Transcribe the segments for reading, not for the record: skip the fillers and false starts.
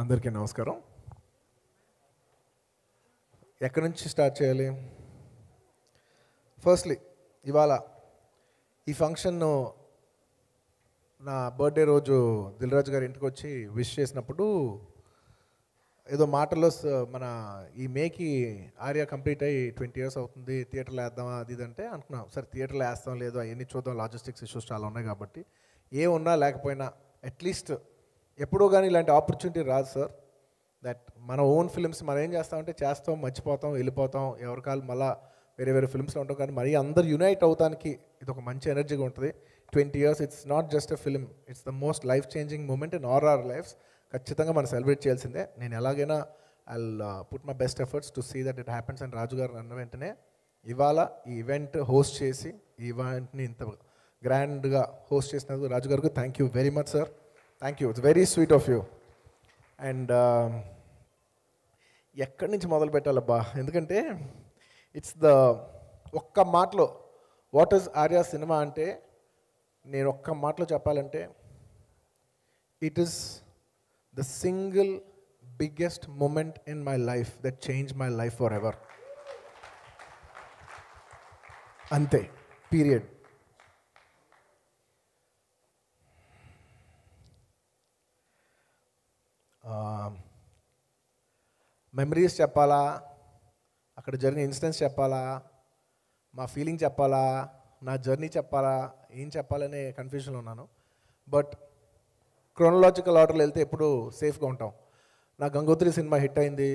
అందరికీ నమస్కారం. ఎక్కడి నుంచి స్టార్ట్ చేయాలి? ఫస్ట్లీ ఇవాళ ఈ ఫంక్షన్ను నా బర్త్డే రోజు దిల్ రాజు గారి ఇంటికి వచ్చి విష్ చేసినప్పుడు ఏదో మాటల్లో మన ఈ మేకి ఆర్యా కంప్లీట్ అయ్యి 20 years అవుతుంది, థియేటర్లో వేద్దామా అది ఇది అంటే అనుకున్నాం. సరే థియేటర్లో వేస్తాం లేదు అవన్నీ చూద్దాం, లాజిస్టిక్స్ ఇష్యూస్ చాలా ఉన్నాయి కాబట్టి ఏ ఉన్నా లేకపోయినా అట్లీస్ట్ ఎప్పుడో కానీ ఇలాంటి ఆపర్చునిటీ రాదు సార్. దట్ మన ఓన్ ఫిల్మ్స్ మనం ఏం చేస్తామంటే చేస్తాం, మర్చిపోతాం, వెళ్ళిపోతాం, ఎవరికాలు మళ్ళీ వేరే వేరే ఫిల్మ్స్లో ఉంటాం. కానీ మరీ అందరు యునైట్ అవడానికి ఇది ఒక మంచి ఎనర్జీగా ఉంటుంది. 20 years it's not just a film, it's the most life changing moment in our lives. ఖచ్చితంగా మనం సెలబ్రేట్ చేయాల్సిందే. నేను ఎలాగైనా I put my best efforts to see that it happens. And Raju garu అన్న వెంటనే ఇవాళ ఈ ఈవెంట్ హోస్ట్ చేసి ఈ ఈవెంట్ని ఇంత గ్రాండ్గా హోస్ట్ చేసినందుకు రాజు గారికి thank you very much sir. Thank you, it's very sweet of you. And ఎక్కడి నుంచి మొదలు పెట్టాలబ్బా, ఎందుకంటే ఇట్స్ ద ఒక్క మాటలో వాట్ ఈజ్ ఆర్యా సినిమా అంటే, నేను ఒక్క మాటలో చెప్పాలంటే it is the single biggest moment in my life that change my life forever. అంతే, పీరియడ్. మెమరీస్ చెప్పాలా, అక్కడ జరిగిన ఇన్సిడెంట్స్ చెప్పాలా, మా ఫీలింగ్ చెప్పాలా, నా జర్నీ చెప్పాలా, ఏం చెప్పాలనే కన్ఫ్యూజన్లో ఉన్నాను. బట్ క్రోనలాజికల్ ఆర్డర్లో వెళ్తే ఎప్పుడు సేఫ్గా ఉంటాం. నా గంగోత్రి సినిమా హిట్ అయింది,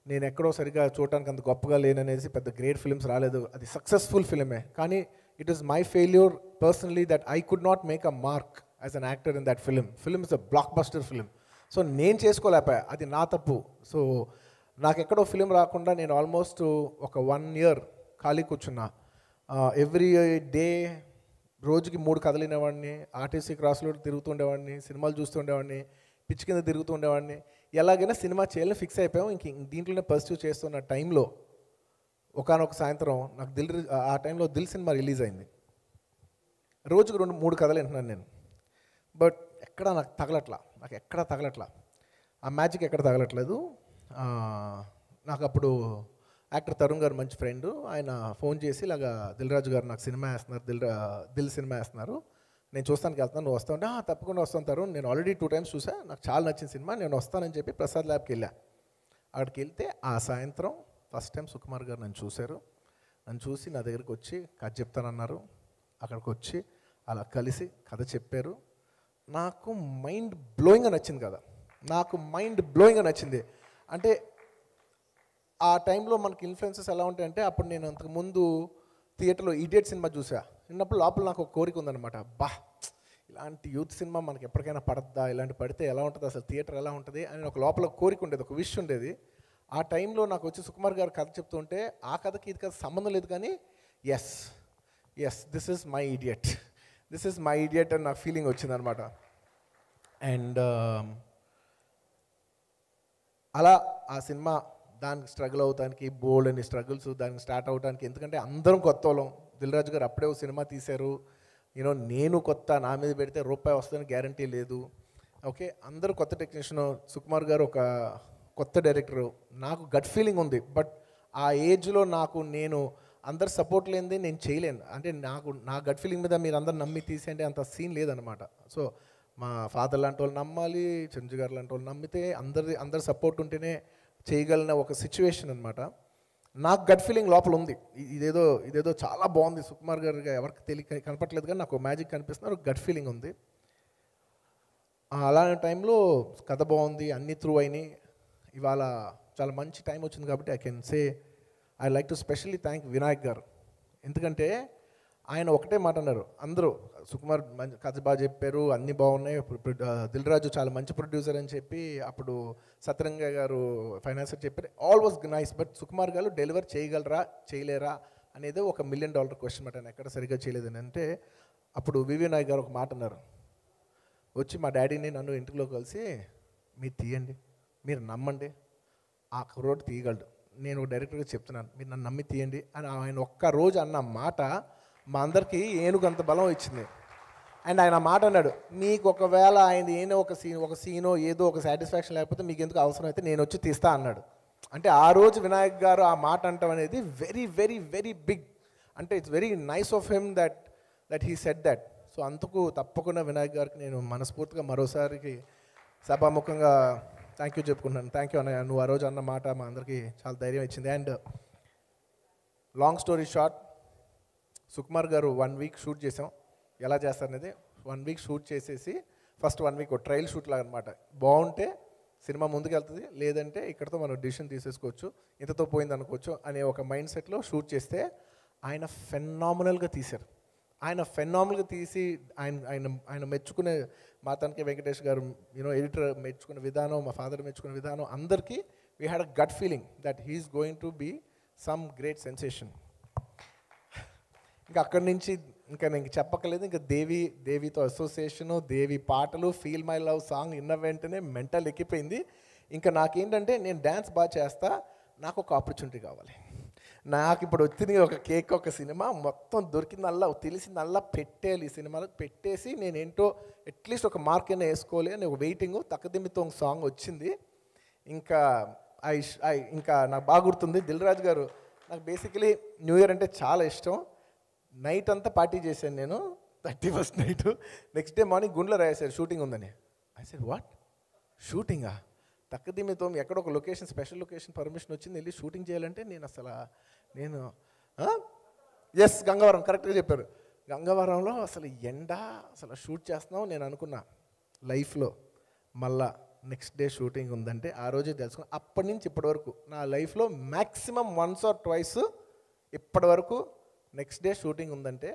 నేను ఎక్కడో సరిగ్గా చూడటానికి అంత గొప్పగా లేననేసి పెద్ద గ్రేట్ ఫిల్మ్స్ రాలేదు. అది సక్సెస్ఫుల్ ఫిల్మే, కానీ it is my failure personally that I could not make a mark as an actor in that film. Film is a block buster film. So నేను చేసుకోలేకపోయా, అది నా తప్పు. సో నాకు ఎక్కడో ఫిలిం రాకుండా నేను ఆల్మోస్ట్ ఒక 1 year ఖాళీ కూర్చున్నా. ఎవ్రీ డే రోజుకి 3 కథలు వినేవాడిని, ఆర్టీసీ క్రాస్లో తిరుగుతుండేవాడిని, సినిమాలు చూస్తుండేవాడిని, పిచ్చి కింద తిరుగుతూ ఉండేవాడిని. ఎలాగైనా సినిమా చేయాలని ఫిక్స్ అయిపోయాం. ఇంక దీంట్లోనే పర్స్యూ చేస్తున్న టైంలో ఒకానొక సాయంత్రం నాకు ఆ టైంలో దిల్ సినిమా రిలీజ్ అయింది. రోజుకు 2-3 కథలు వింటున్నాను నేను. బట్ ఎక్కడా నాకు ఎక్కడా తగలట్లా, ఆ మ్యాజిక్ ఎక్కడ తగలట్లేదు. నాకు అప్పుడు యాక్టర్ తరుణ్ గారు మంచి ఫ్రెండ్, ఆయన ఫోన్ చేసి ఇలాగా దిల్ రాజు గారు నాకు సినిమా వేస్తున్నారు, దిల్ సినిమా వేస్తున్నారు, నేను చూస్తానికి వెళ్తాను, నువ్వు వస్తావు అంటే తప్పకుండా వస్తాను తరుణ్, నేను ఆల్రెడీ 2 times చూసా, నాకు చాలా నచ్చిన సినిమా, నేను వస్తానని చెప్పి ప్రసాద్ ల్యాబ్కి వెళ్ళా. అక్కడికి వెళ్తే ఆ సాయంత్రం ఫస్ట్ టైం సుకుమార్ గారు నన్ను చూశారు. నన్ను చూసి నా దగ్గరికి వచ్చి కథ చెప్తానన్నారు. అక్కడికి వచ్చి అలా కలిసి కథ చెప్పారు. నాకు మైండ్ బ్లోయింగ్గా నచ్చింది కదా, నాకు మైండ్ బ్లోయింగ్గా నచ్చింది. అంటే ఆ టైంలో మనకి ఇన్ఫ్లుయెన్సెస్ ఎలా ఉంటాయంటే, అప్పుడు నేను అంతకుముందు థియేటర్లో ఇడియట్ సినిమా చూసా. విన్నప్పుడు లోపల నాకు ఒక కోరిక ఉందన్నమాట, ఇలాంటి యూత్ సినిమా మనకి ఎప్పటికైనా పడద్దా, ఇలాంటి పడితే ఎలా ఉంటుంది, అసలు థియేటర్ ఎలా ఉంటుంది అని ఒక లోపల కోరిక ఉండేది, ఒక విష్ ఉండేది. ఆ టైంలో నాకు వచ్చి సుకుమార్ గారు కథ చెప్తుంటే ఆ కథకి ఇది కథ సంబంధం లేదు, కానీ yes this is my idiot అని నాకు ఫీలింగ్ వచ్చిందనమాట. అండ్ అలా ఆ సినిమా దానికి స్ట్రగుల్ అవడానికి బోల్డ్ అని స్ట్రగుల్స్ దానికి స్టార్ట్ అవడానికి, ఎందుకంటే అందరం కొత్త వాళ్ళం. దిల్ రాజు గారు అప్పుడే ఒక సినిమా తీశారు, నేను కొత్త, నా మీద పెడితే రూపాయి వస్తుందని గ్యారంటీ లేదు. ఓకే, అందరూ కొత్త టెక్నీషియన్, సుకుమార్ గారు ఒక కొత్త డైరెక్టరు. నాకు గట్ ఫీలింగ్ ఉంది, బట్ ఆ ఏజ్లో నేను అందరు సపోర్ట్ లేనిది నేను చేయలేను. అంటే నా గట్ ఫీలింగ్ మీద మీరు అందరు నమ్మి తీసేయండి అంత సీన్ లేదనమాట. సో మా ఫాదర్ లాంటి వాళ్ళు నమ్మాలి, చంద్ర గారు లాంటి వాళ్ళు నమ్మితే అందరి సపోర్ట్ ఉంటేనే చేయగలిగిన ఒక సిచ్యువేషన్ అనమాట. నాకు గట్ ఫీలింగ్ లోపల ఉంది, ఇదేదో చాలా బాగుంది, సుకుమార్ గారుగా ఎవరికి కనపట్లేదు కానీ నాకు మ్యాజిక్ కనిపిస్తున్నారు, గట్ ఫీలింగ్ ఉంది. అలాంటి టైంలో కథ బాగుంది, అన్ని త్రూ అయినాయి. ఇవాళ చాలా మంచి టైం వచ్చింది కాబట్టి I can say I like to specially thank Vinayak గారు. ఎందుకంటే ఆయన ఒకటే మాట అన్నారు, అందరూ సుకుమార్ మంచి కథ బాగా చెప్పారు, అన్నీ బాగున్నాయి, దిల్ రాజు చాలా మంచి ప్రొడ్యూసర్ అని చెప్పి అప్పుడు సత్యరంగ గారు ఫైనాన్సర్ చెప్పారు, all was nice. But Sukumar గారు డెలివర్ చేయగలరా చేయలేరా అనేది ఒక $1 million క్వశ్చన్ మాట. ఆయన ఎక్కడ సరిగ్గా చేయలేదని అంటే అప్పుడు వివి నాయక్ గారు ఒక మాట అన్నారు, వచ్చి మా డాడీని నన్ను ఇంటిలో కలిసి మీరు తీయండి, మీరు నమ్మండి, ఆ కుర్రోడు తీయగలడు, నేను డైరెక్టర్గా చెప్తున్నాను, మీరు నన్ను నమ్మి తీయండి అని ఆయన ఒక్క రోజు అన్న మాట మా అందరికీ ఏనుగంత బలం ఇచ్చింది. అండ్ ఆయన మాట అన్నాడు, మీకు ఒకవేళ ఆయన ఏదో ఒక సీనో ఏదో ఒక సాటిస్ఫాక్షన్ లేకపోతే మీకు ఎందుకు అవసరం అయితే నేను వచ్చి తీస్తా అన్నాడు. అంటే ఆ రోజు వినాయక్ గారు ఆ మాట అంటాం అనేది వెరీ వెరీ వెరీ బిగ్. అంటే it's very nice of him that he said that. So అందుకు తప్పకుండా వినాయక్ గారికి నేను మనస్ఫూర్తిగా మరోసారికి సభాముఖంగా థ్యాంక్ యూ చెప్పుకుంటున్నాను. థ్యాంక్ యూ అన్నయ్య, నువ్వు ఆ రోజు అన్న మాట మా అందరికీ చాలా ధైర్యం ఇచ్చింది. And long story short, Sukumar గారు 1 వీక్ షూట్ చేసాం. ఎలా చేస్తారనేది 1 వీక్ షూట్ చేసేసి ఫస్ట్ 1 వీక్ ట్రయల్ షూట్ లాగా అనమాట. బాగుంటే సినిమా ముందుకు వెళ్తుంది, లేదంటే ఇక్కడతో మనం డిసిషన్ తీసేసుకోవచ్చు, ఇంతతో పోయింది అనుకోవచ్చు అనే ఒక మైండ్ సెట్లో షూట్ చేస్తే ఆయన ఫెనామినల్గా తీశారు. ఆయన ఫెనామినల్గా తీసి ఆయన మెచ్చుకునే మా తనకే వెంకటేష్ గారు ఎడిటర్ మెచ్చుకునే విధానం, మా ఫాదర్ మెచ్చుకునే విధానం, అందరికీ we had a gut feeling that he's going to be some great sensation. ఇంకా అక్కడి నుంచి ఇంకా నేను చెప్పక్కర్లేదు. ఇంకా దేవితో అసోసియేషను, దేవి పాటలు, ఫీల్ మై లవ్ సాంగ్ విన్న వెంటనే మెంటల్ ఎక్కిపోయింది. ఇంకా నాకేంటంటే నేను డ్యాన్స్ బాగా చేస్తా, నాకు ఒక ఆపర్చునిటీ కావాలి. నాకు ఇప్పుడు వచ్చింది ఒక కేక్, ఒక సినిమా మొత్తం దొరికిందల్లా తెలిసిందల్లా పెట్టేయాలి. ఈ సినిమాలో పెట్టేసి నేను ఏంటో అట్లీస్ట్ ఒక మార్క్ అయినా వేసుకోవాలి అని ఒక వెయిటింగ్. తక్కదిమ్మితో ఒక సాంగ్ వచ్చింది. ఇంకా ఇంకా నాకు బాగా గుర్తుంది, దిల్ రాజు గారు నాకు బేసికలీ న్యూ ఇయర్ అంటే చాలా ఇష్టం. నైట్ అంతా పార్టీ చేశాను నేను, 31st night. Next day morning గుండెలో రాశారు షూటింగ్ ఉందని. ఐ సెడ్ వాట్, షూటింగా? తక్కదిమ్మితో ఎక్కడ ఒక లొకేషన్, స్పెషల్ లొకేషన్ పర్మిషన్ వచ్చింది, వెళ్ళి షూటింగ్ చేయాలంటే నేను ఎస్ గంగవరం, కరెక్ట్గా చెప్పారు. గంగవరంలో అసలు అసలు షూట్ చేస్తున్నాం. నేను అనుకున్నా లైఫ్లో మళ్ళా నెక్స్ట్ డే షూటింగ్ ఉందంటే ఆ రోజే తెలుసుకున్నా. అప్పటి నుంచి ఇప్పటి వరకు నా లైఫ్లో మ్యాక్సిమం 1 or 2 ఇప్పటి వరకు నెక్స్ట్ డే షూటింగ్ ఉందంటే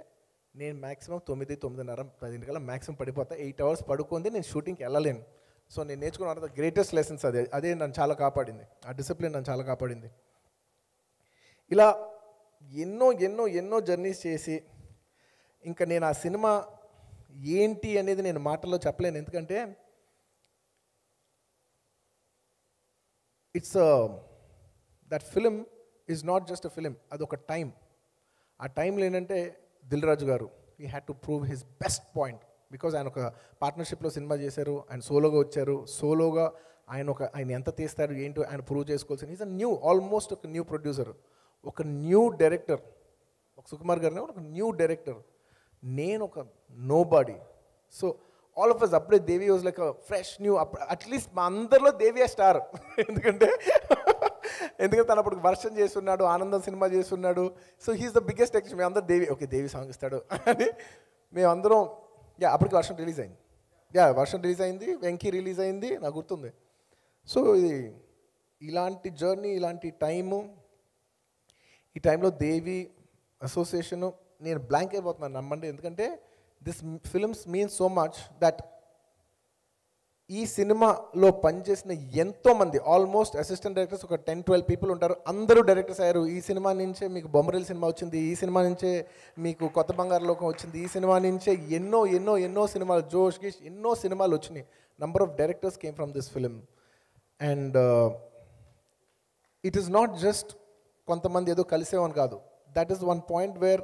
నేను మ్యాక్సిమం 9, 9:30, 10 మ్యాక్సిమం పడిపోతా. 8 hours పడుకుంది నేను షూటింగ్కి వెళ్ళలేను. సో నేను నేర్చుకున్న గ్రేటెస్ట్ లెసన్స్ అదే నన్ను చాలా కాపాడింది. ఆ డిసిప్లిన్ నన్ను చాలా కాపాడింది. ఇలా ఎన్నో ఎన్నో ఎన్నో జర్నీస్ చేసి ఇంకా నేను ఆ సినిమా ఏంటి అనేది నేను మాటల్లో చెప్పలేను. ఎందుకంటే it's that film is not just a film, అదొక టైం. ఆ టైంలో ఏంటంటే దిల్ రాజు గారు he had to prove his best point. Because ఆయన ఒక పార్ట్నర్షిప్లో సినిమా చేశారు, ఆయన సోలోగా వచ్చారు. సోలోగా ఆయన ఎంత తీస్తారు ఏంటో ఆయన ప్రూవ్ చేసుకోవాల్సింది. ఈజ్ అ ఆల్మోస్ట్ ఒక న్యూ ప్రొడ్యూసర్, ఒక న్యూ డైరెక్టర్. ఒక సుకుమార్ గారిని ఒక న్యూ డైరెక్టర్, నేను ఒక nobody. So all of us అప్పుడే Devi was like fresh new. At least మా అందరిలో దేవియే స్టార్. ఎందుకంటే తను అప్పుడు వర్షం చేస్తున్నాడు, ఆనందం సినిమా చేస్తున్నాడు. So he's the biggest actor. మేము అందరూ దేవి సాంగ్ ఇస్తాడు అని మేమందరం. అప్పటికి వర్షం రిలీజ్ అయింది. వర్షం రిలీజ్ అయింది, వెంకీ రిలీజ్ అయింది, నాకు గుర్తుంది. సో ఇలాంటి జర్నీ, ఇలాంటి టైము, ఈ టైంలో దేవి అసోసియేషను నేను బ్లాంక్ అయిపోతున్నాను నమ్మండి. ఎందుకంటే this films means so much that ఈ సినిమాలో పనిచేసిన ఎంతోమంది ఆల్మోస్ట్ అసిస్టెంట్ డైరెక్టర్స్ ఒక 10-12 people ఉంటారు. అందరూ డైరెక్టర్స్ అయ్యారు. ఈ సినిమా నుంచే మీకు బొమ్మరిల్ సినిమా వచ్చింది, ఈ సినిమా నుంచే మీకు కొత్త బంగారు లోకం వచ్చింది, ఈ సినిమా నుంచే ఎన్నో ఎన్నో ఎన్నో సినిమాలు, జోష్ గీష్ ఎన్నో సినిమాలు వచ్చినాయి. Number of directors came from this film. And it is not just కొంతమంది ఏదో కలిసేవని కాదు. That is one point where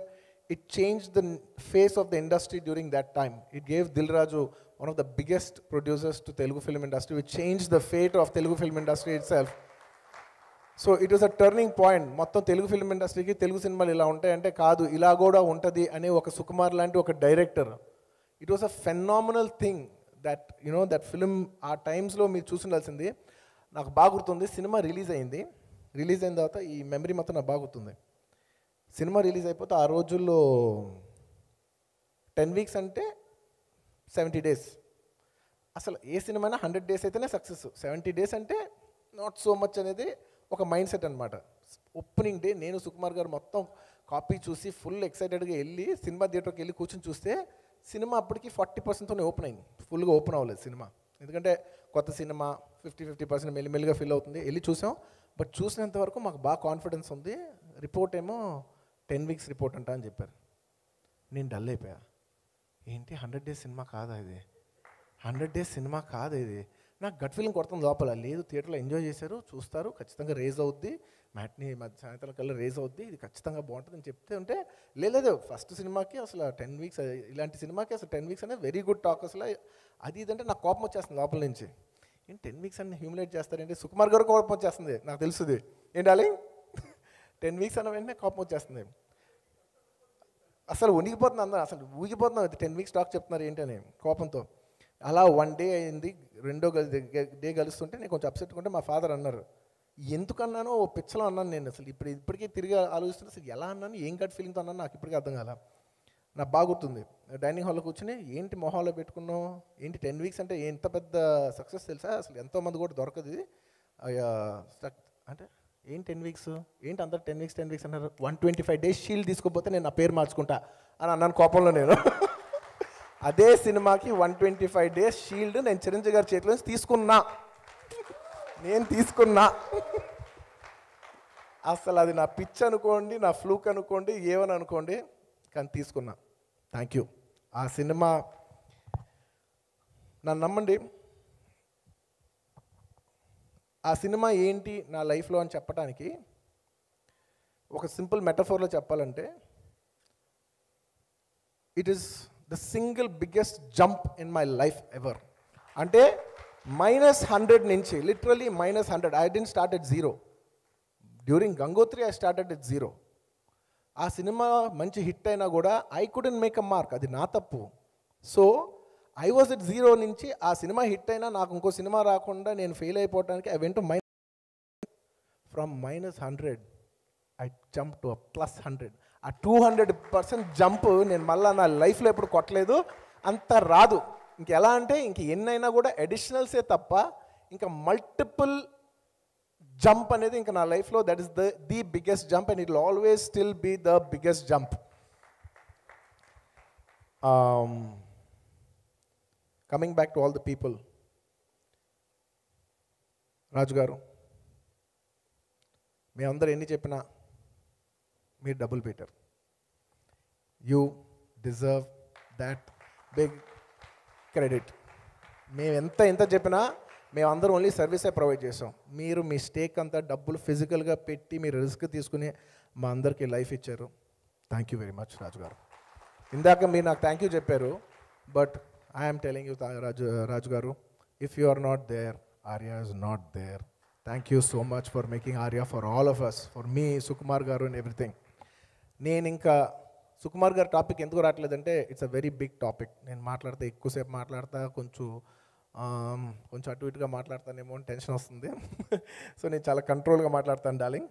it changed the face of the industry during that time. It gave Dil Raju, one of the biggest producers to Telugu film industry, which changed the fate of Telugu film industry itself. So it was a turning point. మొత్తం Telugu film ఇండస్ట్రీకి తెలుగు సినిమాలు ఇలా ఉంటాయంటే కాదు, ఇలా కూడా ఉంటుంది అనే ఒక సుకుమార్ లాంటి ఒక director. It was a phenomenal thing that that film ఆ టైమ్స్లో మీరు చూసిండాల్సింది. నాకు బాగా గుర్తుంది, సినిమా రిలీజ్ అయింది. రిలీజ్ అయిన తర్వాత ఈ మెమరీ మొత్తం నాకు బాగా గుర్తుంది. సినిమా రిలీజ్ అయిపోతే ఆ రోజుల్లో 10 weeks అంటే 70 days. అసలు ఏ సినిమా అయినా 100 days అయితేనే సక్సెస్, 70 days అంటే నాట్ సో మచ్ అనేది ఒక మైండ్ సెట్ అనమాట. ఓపెనింగ్ డే నేను సుకుమార్ గారు మొత్తం కాపీ చూసి ఫుల్ ఎక్సైటెడ్గా వెళ్ళి సినిమా థియేటర్కి వెళ్ళి కూర్చొని చూస్తే సినిమా అప్పటికి 40%తోనే ఓపెన్ అయింది. ఫుల్గా ఓపెన్ అవ్వలేదు సినిమా. ఎందుకంటే కొత్త సినిమా 50% మెల్లిమెల్లిగా ఫిల్ అవుతుంది. వెళ్ళి చూసాం. బట్ చూసినంత వరకు మాకు బాగా కాన్ఫిడెన్స్ ఉంది. రిపోర్ట్ ఏమో 10 weeks రిపోర్ట్ అంట అని చెప్పారు. నేను డల్ అయిపోయా. ఏంటి 100 days సినిమా కాదా ఇది? 100 days సినిమా కాదు ఇది. నాకు గట్ ఫీలింగ్ కొడుతుంది లోపల, లేదు థియేటర్లో ఎంజాయ్ చేశారు, చూస్తారు, ఖచ్చితంగా రేజ్ అవుద్ది, మ్యాట్ని సాయంత్రం కల్లా రేజ్ అవుద్ది, ఇది ఖచ్చితంగా బాగుంటుంది అని చెప్తే ఉంటే లేదు ఫస్ట్ సినిమాకి అసలు 10 వీక్స్, ఇలాంటి సినిమాకి అసలు 10 వీక్స్ అనేది వెరీ గుడ్ టాక్ అసలు. అది ఇదంటే నాకు కోపం వచ్చేస్తుంది లోపల నుంచి. ఏంటి 10 వీక్స్ అని హ్యూమిలేట్ చేస్తారంటే, సుకుమార్ గారు కోపం వచ్చేస్తుంది, నాకు తెలుసుది ఏంటాలి 10 వీక్స్ అన్న వెంటనే కోపం వచ్చేస్తుంది. అసలు వణిగిపోతుంది అందరూ, అసలు ఊగిపోతున్నాం, 10 వీక్స్ టాక్ చెప్తున్నారు ఏంటని కోపంతో. అలా 1 డే అయింది, రెండో డే కలుస్తుంటే నేను కొంచెం అప్సెట్ ఉంటే మా ఫాదర్ అన్నారు, ఎందుకన్నానో ఓ పిచ్చలో అన్నాను నేను. అసలు ఇప్పటికీ తిరిగి ఆలోచిస్తుంటే అసలు ఎలా అన్నాను, ఏం గట్ ఫీలింగ్తో అన్నాను నాకు ఇప్పటికీ అర్థం కాల. నాకు బాగా గుర్తుంది, డైనింగ్ హాల్లో కూర్చొని ఏంటి మొహాల్లో పెట్టుకున్నావు, ఏంటి 10 వీక్స్ అంటే ఎంత పెద్ద సక్సెస్ తెలుసా, అసలు ఎంతోమంది కూడా దొరకదు ఇది అంటే ఏంటి 10 వీక్స్, ఏంటి అందరు 10 వీక్స్ అన్నారు, 125 డేస్ షీల్డ్ తీసుకోపోతే నేను నా పేరు మార్చుకుంటా అని అన్నాను కోపంలో నేను. అదే సినిమాకి 125 డేస్ షీల్డ్ నేను చిరంజీవి గారి చేతిలో నుంచి తీసుకున్నా, నేను తీసుకున్నా. అసలు అది నా పిచ్ అనుకోండి, నా ఫ్లూక్ అనుకోండి, ఏమని అనుకోండి, కానీ తీసుకున్నా. Thank you. ఆ సినిమా నన్ను నమ్మండి, ఆ సినిమా ఏంటి నా లైఫ్లో అని చెప్పడానికి ఒక సింపుల్ మెటఫోర్లో చెప్పాలంటే, it is the single biggest jump in my life ever. అంటే -100 నుంచి literally -100. I didn't start at 0. During Gangotri I started at 0. ఆ సినిమా మంచి హిట్ అయినా కూడా I couldn't make a mark, అది నా తప్పు. సో ఐ వాజ్ ఎట్ 0 నుంచి ఆ సినిమా హిట్ అయినా నాకు ఇంకో సినిమా రాకుండా నేను ఫెయిల్ అయిపోవడానికి I went to from -100 I jump to +100. ఆ 200% జంప్ నేను మళ్ళీ నా లైఫ్లో ఎప్పుడు కొట్టలేదు, అంత రాదు. ఇంకెలా అంటే ఇంక ఎన్నైనా కూడా అడిషనల్సే తప్ప ఇంకా మల్టిపుల్ జంప్ అనేది ఇంకా నా లైఫ్లో that is the biggest jump and it will always still be the biggest jump. Coming back to all the people, Raju garu మేమందరూ ఎన్ని చెప్పినా మీరు double better. You deserve that big credit. మేము ఎంత చెప్పినా మేమందరం ఓన్లీ సర్వీసే ప్రొవైడ్ చేసాం. మీరు మీ స్టేక్ అంతా డబ్బులు ఫిజికల్గా పెట్టి మీరు రిస్క్ తీసుకుని మా అందరికీ లైఫ్ ఇచ్చారు. Thank you very much Raju garu. ఇందాక మీరు నాకు థ్యాంక్ యూ చెప్పారు, but I'm telling you Raju garu, if you are not there, Arya is not there. Thank you so much for making Arya for all of us, for me, Sukumar garu and everything. నేను ఇంకా సుకుమార్ గారి topic ఎందుకు రావట్లేదంటే it's a very big topic. నేను మాట్లాడితే ఎక్కువసేపు మాట్లాడతా, కొంచెం అటు ఇటుగా మాట్లాడతానేమో అని టెన్షన్ వస్తుంది. సో నేను చాలా కంట్రోల్గా మాట్లాడతాను డార్లింగ్.